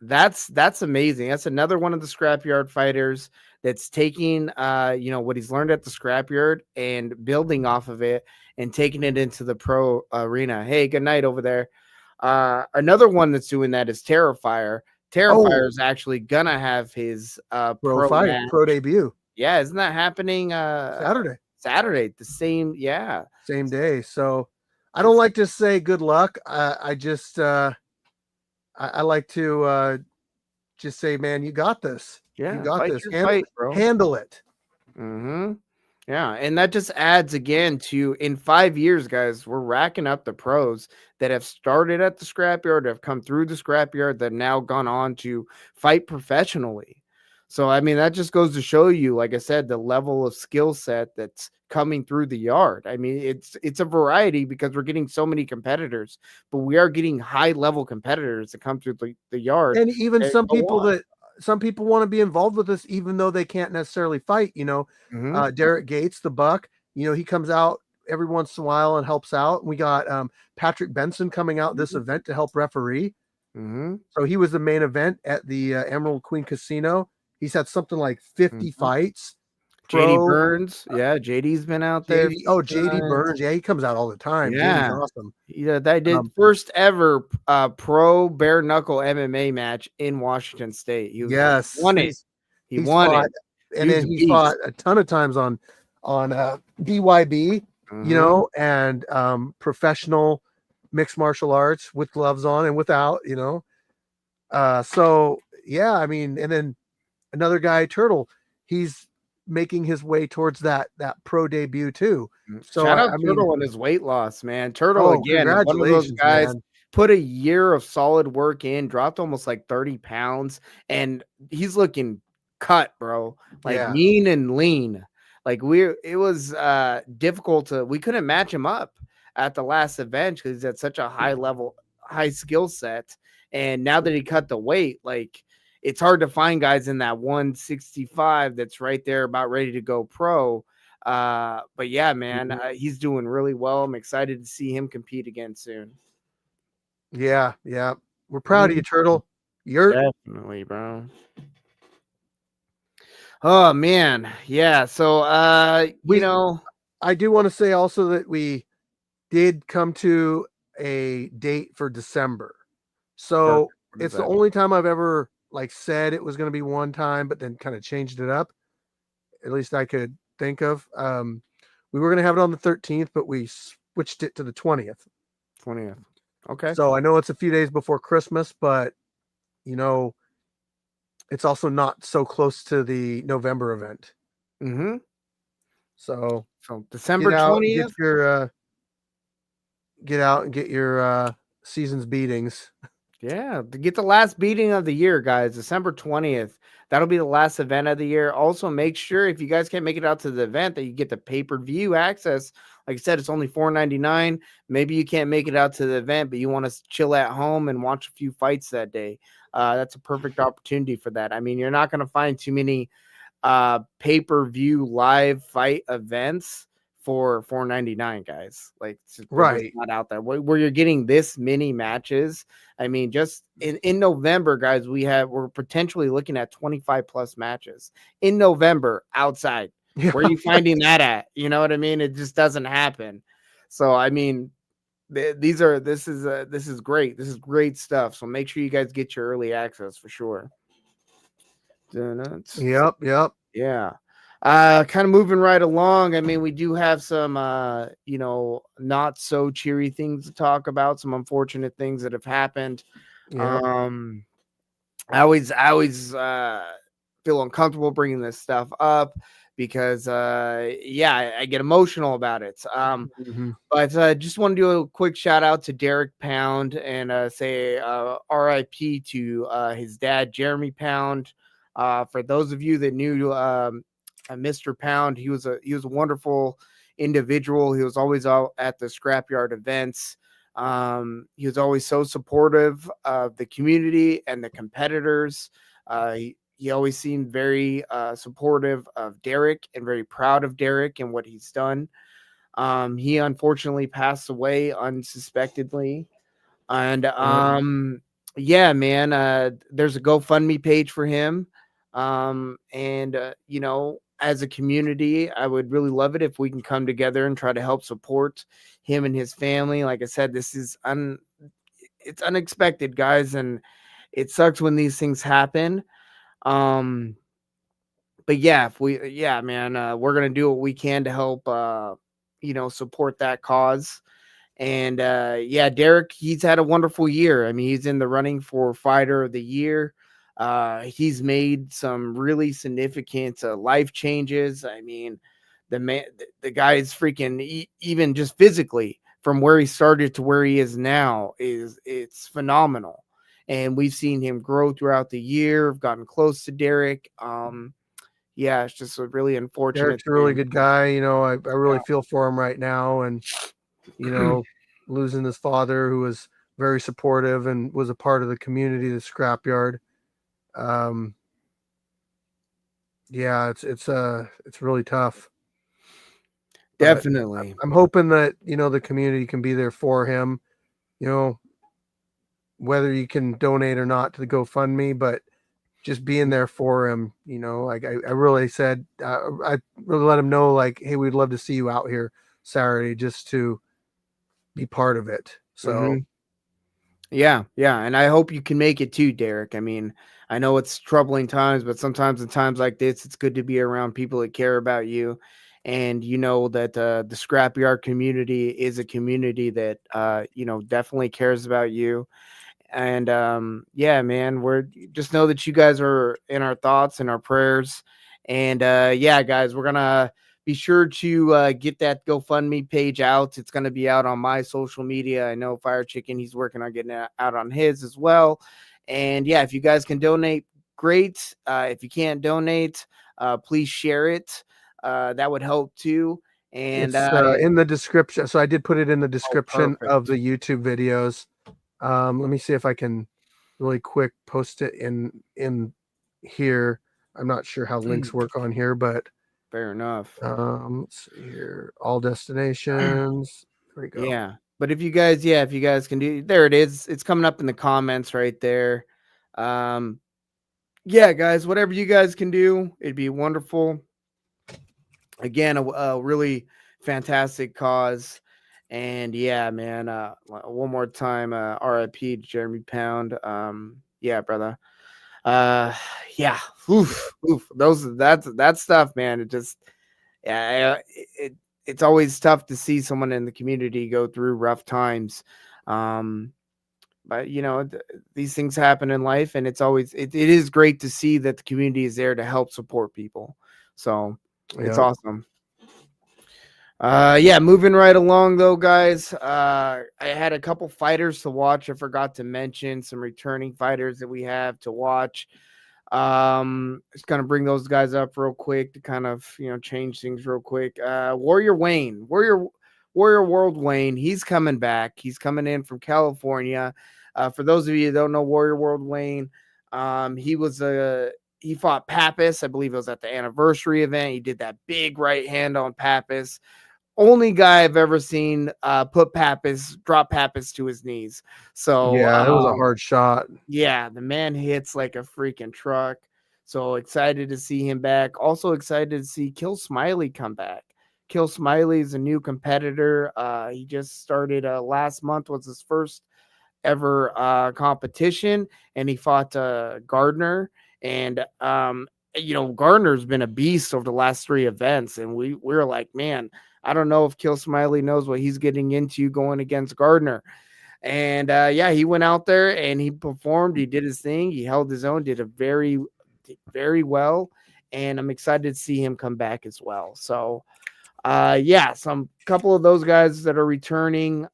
that's amazing. That's another one of the scrapyard fighters that's taking what he's learned at the scrapyard and building off of it and taking it into the pro arena. Hey, good night over there. Another one that's doing that is Terrifier. Terrifier is actually gonna have his pro fight, pro debut. Yeah, isn't that happening Saturday, the same day. So I don't like to say good luck. I just I like to just say, man, you got this. Yeah, you got this. Handle it. Yeah, and that just adds again to, in 5 years, guys, we're racking up the pros that have started at the scrapyard, have come through the scrapyard, that have now gone on to fight professionally. So, I mean, that just goes to show you, like I said, the level of skill set that's coming through the yard. I mean, it's a variety because we're getting so many competitors, but we are getting high-level competitors that come through the yard. And even some people want to be involved with us, even though they can't necessarily fight. Derek Gates, the Buck, he comes out every once in a while and helps out. We got Patrick Benson coming out this event to help referee. Mm-hmm. So he was the main event at the Emerald Queen Casino. He's had something like 50 Mm-hmm. fights. JD Pro Burns, yeah, JD's been out there a JD. Oh, few JD times. Burns. Yeah, he comes out all the time. JD's Yeah, awesome. yeah, they did Um, first ever pro bare knuckle MMA match in Washington State. yes, Won it. He he's won fought, it. and Dude's then a he beast. fought a ton of times on BYB, Mm-hmm. and professional mixed martial arts with gloves on and without, So yeah, I mean, and then another guy, Turtle, he's making his way towards that pro debut too. So Shout out I mean, Turtle and his weight loss, man. Turtle oh, again, one of those congratulations, guys man. put a year of solid work in, dropped almost like 30 pounds, and he's looking cut, bro. Like Yeah. mean and lean. Like it was difficult we couldn't match him up at the last event because he's at such a high level, high skill set. And now that he cut the weight, like it's hard to find guys in that 165 that's right there about ready to go pro. But yeah, man, Mhm. he's doing really well. I'm excited to see him compete again soon. Yeah, yeah. We're proud of you, Turtle. You're Definitely, bro. Oh man, yeah. So we I do want to say also that we did come to a date for December. perfect. So What is it's the that? only time I've ever like said it was going to be one time, but then kind of changed it up. At least I could think of. We were going to have it on the 13th, but we switched it to the 20th. 20th. Okay. So I know it's a few days before Christmas, but you know, it's also not so close to the November event. Mm-hmm. So So get December out and 20th. get out and get your season's beatings. Yeah, to get the last beating of the year, guys, December 20th. That'll be the last event of the year. Also, make sure if you guys can't make it out to the event that you get the pay-per-view access. Like I said, it's only $4.99. Maybe you can't make it out to the event, but you want to chill at home and watch a few fights that day. That's a perfect opportunity for that. I mean, you're not going to find too many pay-per-view live fight events for $4.99, guys. Like they're just Right. not out there where you're getting this many matches. I mean, just in November, guys, we're potentially looking at 25 plus matches in November outside. Yeah. Where are you finding that at? You know what I mean? It just doesn't happen. So I mean, this is great. This is great stuff. So make sure you guys get your early access for sure. Yep. Yep. Yeah. Kind of moving right along. I mean, we do have some not so cheery things to talk about, some unfortunate things that have happened. Yep. I always feel uncomfortable bringing this stuff up because I get emotional about it. Mm-hmm. But just want to do a quick shout out to Derek Pound and say RIP to his dad, Jeremy Pound. For those of you that knew Mr. Pound, he was a wonderful individual. He was always out at the scrapyard events. He was always so supportive of the community and the competitors. He always seemed very supportive of Derek and very proud of Derek and what he's done. He unfortunately passed away unsuspectedly. And yeah, man, there's a GoFundMe page for him. As a community, I would really love it if we can come together and try to help support him and his family. Like I said, this is it's unexpected, guys, and it sucks when these things happen. But yeah, man, we're gonna do what we can to help support that cause. And Derek, he's had a wonderful year. I mean, he's in the running for fighter of the year. He's made some really significant life changes. I mean, the guy is freaking even just physically from where he started to where he is now it's phenomenal. And we've seen him grow throughout the year. I've gotten close to Derek. It's just a really unfortunate Derek's a really thing. good guy. I really feel for him right now, and losing his father, who was very supportive and was a part of the community, the scrapyard. It's really tough. But Definitely. I'm hoping that the community can be there for him. whether you can donate or not to the GoFundMe, but just being there for him, you know, like I really said, I really let him know, like, hey, we'd love to see you out here Saturday just to be part of it. So Yeah, yeah, and I hope you can make it too, Derek. I mean, I know it's troubling times, but sometimes in times like this, it's good to be around people that care about you, and you know that the scrapyard community is a community that definitely cares about you. And yeah, man, we're just know that you guys are in our thoughts and our prayers. And yeah, guys, we're gonna be sure to get that GoFundMe page out. It's gonna be out on my social media. I know Fire Chicken, he's working on getting it out on his as well. And yeah, if you guys can donate, great. If you can't donate, please share it. That would help too. And it's in the description. So I did put it in the oh, description of perfect. the YouTube videos. Let me see if I can really quick post it in here. I'm not sure how links work on here, but Fair enough. let's see here. All destinations. There we go. Yeah. But if you guys can do, there it is. It's coming up in the comments right there. Um, yeah, guys, whatever you guys can do, it'd be wonderful. Again, a really fantastic cause. And yeah, man, one more time, RIP Jeremy Pound. Yeah, brother. Uh, yeah, oof. That's stuff, man. It just, yeah, it's always tough to see someone in the community go through rough times. Um, but these things happen in life, and it is great to see that the community is there to help support people. So it's Yep. awesome. Yeah, moving right along though, guys. I had a couple fighters to watch. I forgot to mention some returning fighters that we have to watch. Just gonna bring those guys up real quick to kind of change things real quick. Warrior World Wayne, he's coming back. He's coming in from California. For those of you that don't know Warrior World Wayne, he fought Pappas. I believe it was at the anniversary event. He did that big right hand on Pappas. Only guy I've ever seen drop Pappas to his knees. So Yeah, it was a hard shot. yeah, the man hits like a freaking truck. So excited to see him back. Also excited to see Kill Smiley come back. Kill Smiley is a new competitor. He just started last month was his first ever competition, and he fought Gardner. And Gardner's been a beast over the last three events, and we were like, man, I don't know if Kill Smiley knows what he's getting into going against Gardner. And yeah, he went out there and he performed. He did his thing. He held his own. Did very well. And I'm excited to see him come back as well. So yeah, some couple of those guys that are returning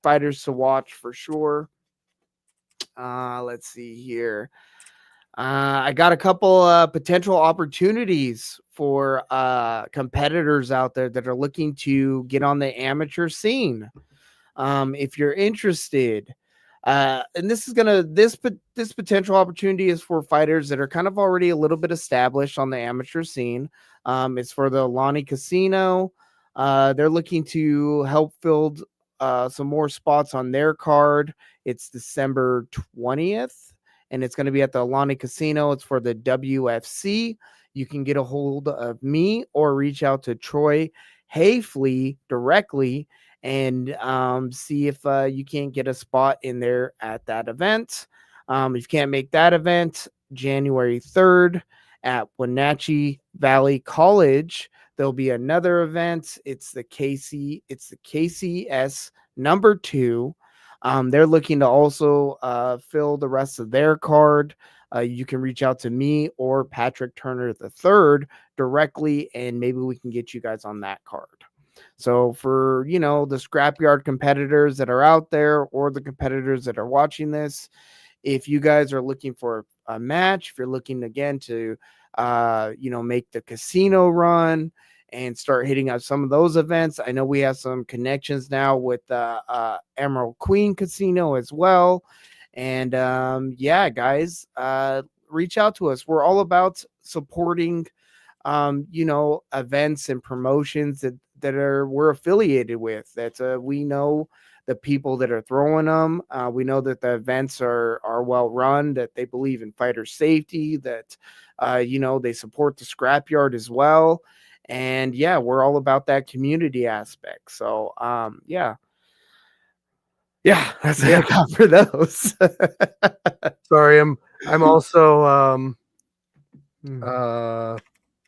fighters to watch for sure. Let's see here. I got a couple potential opportunities for competitors out there that are looking to get on the amateur scene. If you're interested, and this potential opportunity is for fighters that are kind of already a little bit established on the amateur scene. It's for the Lonnie Casino. They're looking to help fill some more spots on their card. It's December 20th, and it's going to be at the Lonnie Casino. It's for the WFC. You can get a hold of me or reach out to Troy Hayfley directly and see if you can't get a spot in there at that event. If you can't make that event, January 3rd at Wenatchee Valley College, there'll be another event. It's the KCS number 2. They're looking to also fill the rest of their card. You can reach out to me or Patrick Turner III directly, and maybe we can get you guys on that card. So for the scrapyard competitors that are out there or the competitors that are watching this, if you guys are looking for a match, if you're looking again to make the casino run and start hitting up some of those events, I know we have some connections now with Emerald Queen Casino as well. And yeah, guys, reach out to us. We're all about supporting events and promotions that we're affiliated with, that we know the people that are throwing them. We know that the events are well run, that they believe in fighter safety, that they support the scrapyard as well. And yeah, we're all about that community aspect. So yeah, that's what I got for those. Sorry, I'm also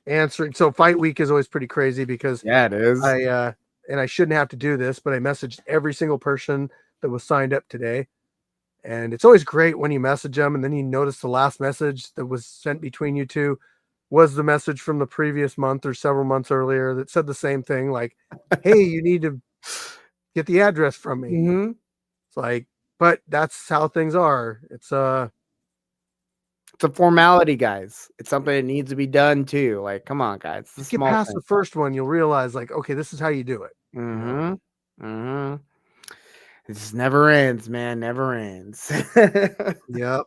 answering. So fight week is always pretty crazy because Yeah, it is. I shouldn't have to do this, but I messaged every single person that was signed up today. And it's always great when you message them and then you notice the last message that was sent between you two was the message from the previous month or several months earlier that said the same thing, like, hey, you need to get the address from me. Mm-hmm. It's like, but that's how things are. It's a formality, guys. It's something that needs to be done too. Like, come on, guys. Just get past the first one, you'll realize, like, okay, this is how you do it. It just never ends, man. Never ends. Yep.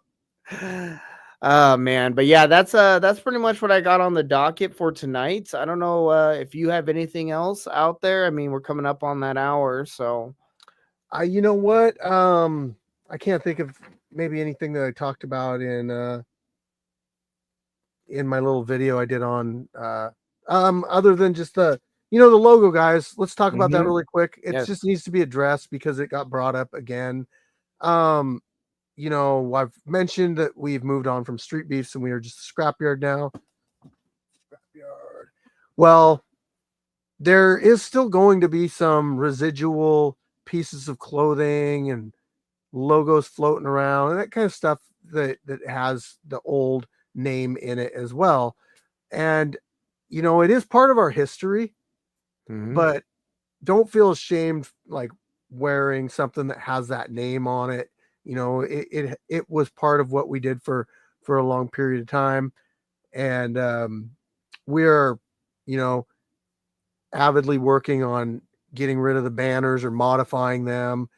Oh man, but yeah, that's pretty much what I got on the docket for tonight. I don't know if you have anything else out there. I mean, we're coming up on that hour, so you know what? I can't think of maybe anything that I talked about in my little video I did on other than just the logo, guys. Let's talk about that really quick. It just needs to be addressed because it got brought up again. I've mentioned that we've moved on from street beefs and we are just a scrapyard now. Scrapyard. Well, there is still going to be some residual pieces of clothing and logos floating around and that kind of stuff that has the old name in it as well. And it is part of our history, but don't feel ashamed like wearing something that has that name on it. It was part of what we did for a long period of time. And we're avidly working on getting rid of the banners or modifying them.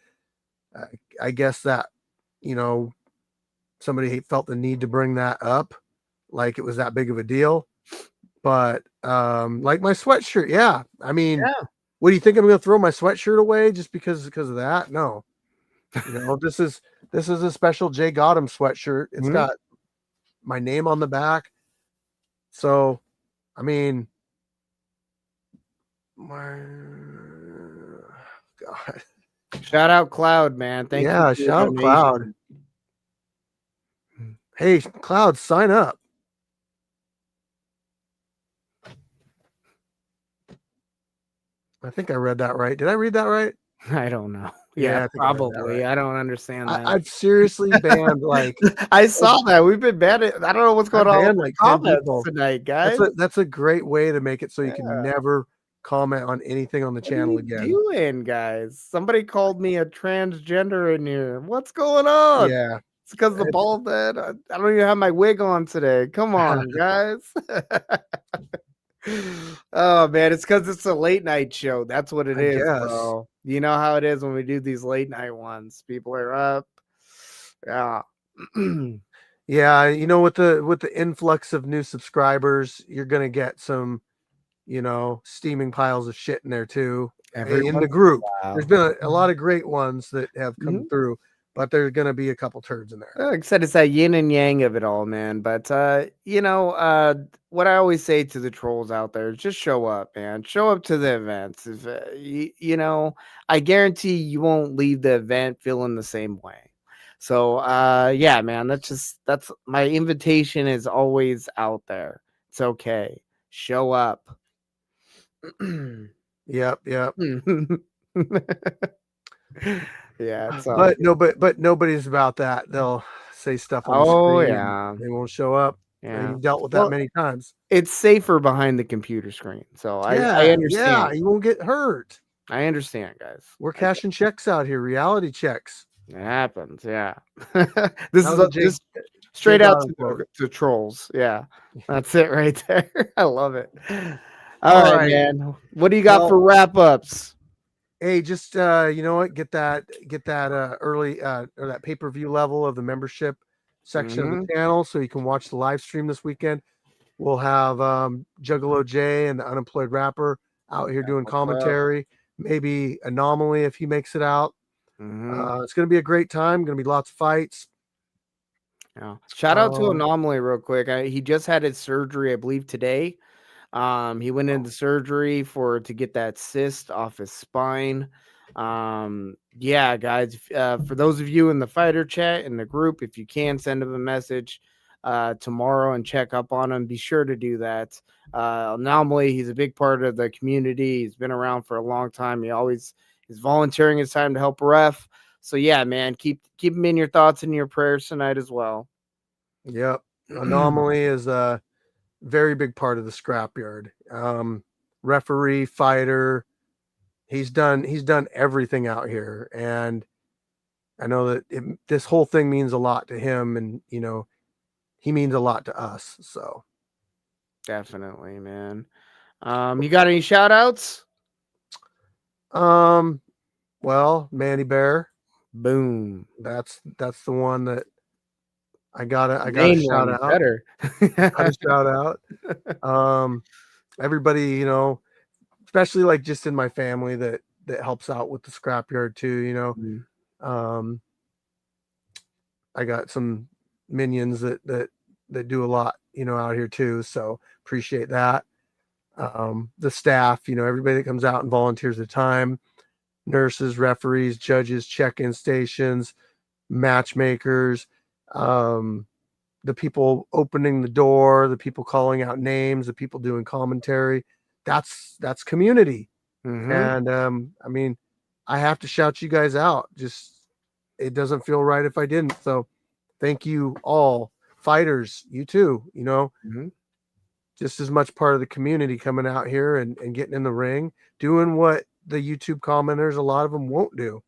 I guess that somebody felt the need to bring that up, like it was that big of a deal. But like my sweatshirt, yeah. I mean, what do you think I'm going to throw my sweatshirt away just because of that? No. This is a special Jay Gotham sweatshirt. It's got my name on the back. So, I mean, God. Shout out Cloud, man. Thank you. Yeah, shout out Cloud. Hey, Cloud, sign up. I think I read that right. Did I read that right? I don't know. Yeah, probably. I don't understand that. I've seriously banned like I saw that. We've been banned. I don't know what's going on with like comments tonight, guys. That's a great way to make it so you can never comment on anything on the channel again. What are you doing, guys? Somebody called me a transgender in here. What's going on? Yeah. It's because of the bald head. I don't even have my wig on today. Come on, guys. Oh man, it's because it's a late night show. That's what it is, bro. You know how it is when we do these late night ones. People are up. Yeah. Yeah, with the influx of new subscribers, you're gonna get some, steaming piles of shit in there too. In the group. There's been a lot of great ones that have come through, but there's gonna be a couple turds in there. Like I said, it's that yin and yang of it all, man. But what I always say to the trolls out there is just show up, man. Show up to the events. If I guarantee you won't leave the event feeling the same way. So yeah, man, that's my invitation is always out there. It's okay. Show up. Yep. Yeah, but nobody's about that. They'll say stuff on the screen. Yeah, they won't show up. Yeah, you've dealt with that many times. It's safer behind the computer screen, so I understand. Yeah, you won't get hurt. I understand, guys. We're cashing checks out here, reality checks. It happens, yeah. This is just straight out to trolls. Yeah, that's it right there. I love it. All right, man. What do you got for wrap ups? Hey, just you know what? Get that early or that pay-per-view level of the membership section of the channel so you can watch the live stream this weekend. We'll have Juggalo Jay and the Unemployed Rapper out here doing commentary. Maybe Anomaly if he makes it out. It's going to be a great time. Going to be lots of fights. Yeah. Shout out to Anomaly real quick. He just had his surgery, I believe, today. He went into surgery to get that cyst off his spine. Yeah, guys, for those of you in the fighter chat in the group, if you can send him a message tomorrow and check up on him, be sure to do that. Anomaly, he's a big part of the community. He's been around for a long time. He always is volunteering his time to help ref. So yeah, man, keep him in your thoughts and your prayers tonight as well. Yep. Anomaly is a very big part of the scrapyard. Referee, fighter, he's done everything out here, and I know that this whole thing means a lot to him, and he means a lot to us. So definitely, man. You got any shout outs? Well, Manny Bear. Boom. That's the one that I gotta shout out. Better. Gotta shout out. Everybody, especially like just in my family that helps out with the scrapyard too, I got some minions that do a lot, out here too. So appreciate that. The staff, everybody that comes out and volunteers their time, nurses, referees, judges, check-in stations, matchmakers, the people opening the door, the people calling out names, the people doing commentary. That's community. And I mean, I have to shout you guys out. Just it doesn't feel right if I didn't. So thank you all, fighters, you too, just as much part of the community coming out here and getting in the ring, doing what the YouTube commenters, a lot of them won't do.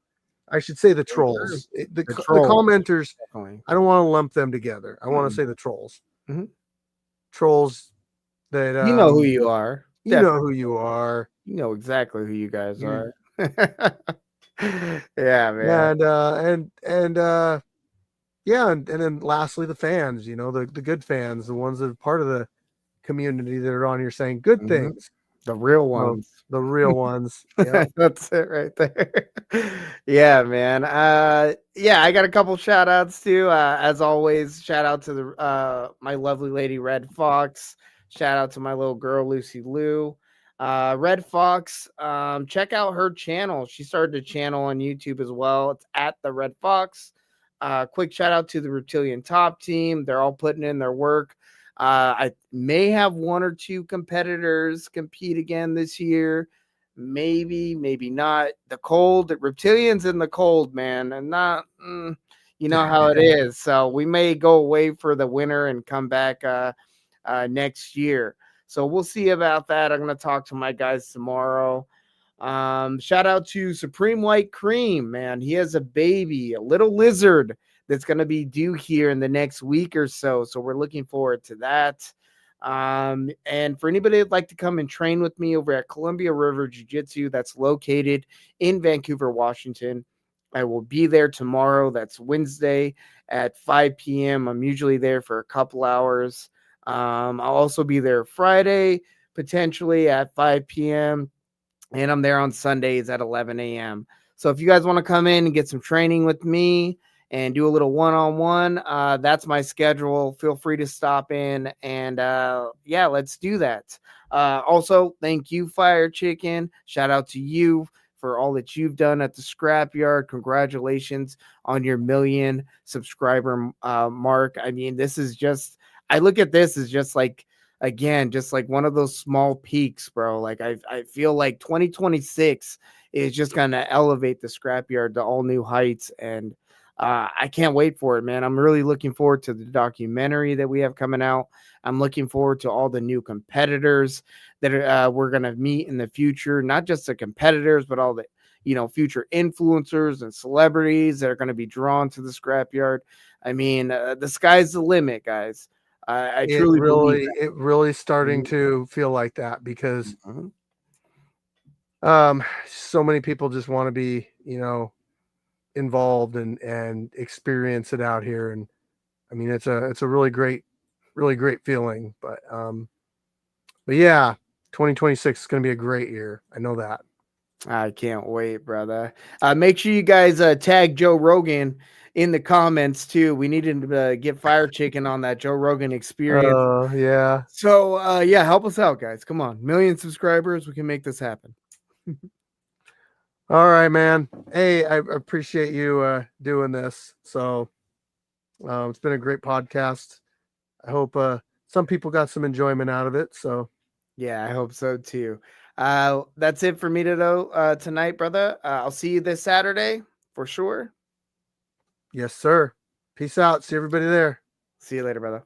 I should say the trolls. The commenters, definitely. I don't want to lump them together. I want to say the trolls. Trolls that you know who you are. You definitely know who you are. You know exactly who you guys are. Yeah, man. And yeah, and then lastly the fans, the good fans, the ones that are part of the community that are on here saying good things. The real ones. The real ones. Yeah. That's it right there. Yeah, man. Yeah, I got a couple shout outs too. As always, shout out to the my lovely lady Red Fox. Shout out to my little girl Lucy Lou. Red Fox, check out her channel. She started a channel on YouTube as well. It's at the Red Fox. Quick shout out to the Reptilian Top team. They're all putting in their work. I may have one or two competitors compete again this year. Maybe not. The Reptilians in the cold, man, and not, you know how it is. So we may go away for the winter and come back next year. So we'll see about that. I'm going to talk to my guys tomorrow. Shout out to Supreme White Cream, man. He has a baby, a little lizard that's going to be due here in the next week or so. So we're looking forward to that. And for anybody that'd like to come and train with me over at Columbia River Jiu-Jitsu, that's located in Vancouver, Washington, I will be there tomorrow. That's Wednesday at 5 p.m. I'm usually there for a couple hours. I'll also be there Friday, potentially at 5 p.m. And I'm there on Sundays at 11 a.m. So if you guys want to come in and get some training with me and do a little one-on-one, that's my schedule. Feel free to stop in and yeah, let's do that. Also, thank you, Fire Chicken. Shout out to you for all that you've done at the Scrapyard. Congratulations on your 1 million subscriber mark. I mean, this is just, I look at this as just like, again, just like one of those small peaks, bro. Like I feel like 2026 is just going to elevate the Scrapyard to all new heights. And I can't wait for it, man. I'm really looking forward to the documentary that we have coming out. I'm looking forward to all the new competitors that we're going to meet in the future, not just the competitors, but all the, future influencers and celebrities that are going to be drawn to the Scrapyard. I mean, the sky's the limit, guys. I truly believe that. It really starting to feel like that because so many people just want to be, involved and experience it out here. And I mean, it's a really great feeling, but yeah, 2026 is going to be a great year. I know that. I can't wait, brother. Make sure you guys tag Joe Rogan in the comments too. We need to get Fire Chicken on that Joe Rogan experience. Oh, yeah. So yeah, help us out, guys. Come on, 1,000,000 subscribers. We can make this happen. All right, man. Hey, I appreciate you doing this. So it's been a great podcast. I hope some people got some enjoyment out of it. So Yeah, I hope so too. That's it for me tonight, brother. I'll see you this Saturday for sure. yes, sir. Peace out. See everybody there. See you later, brother.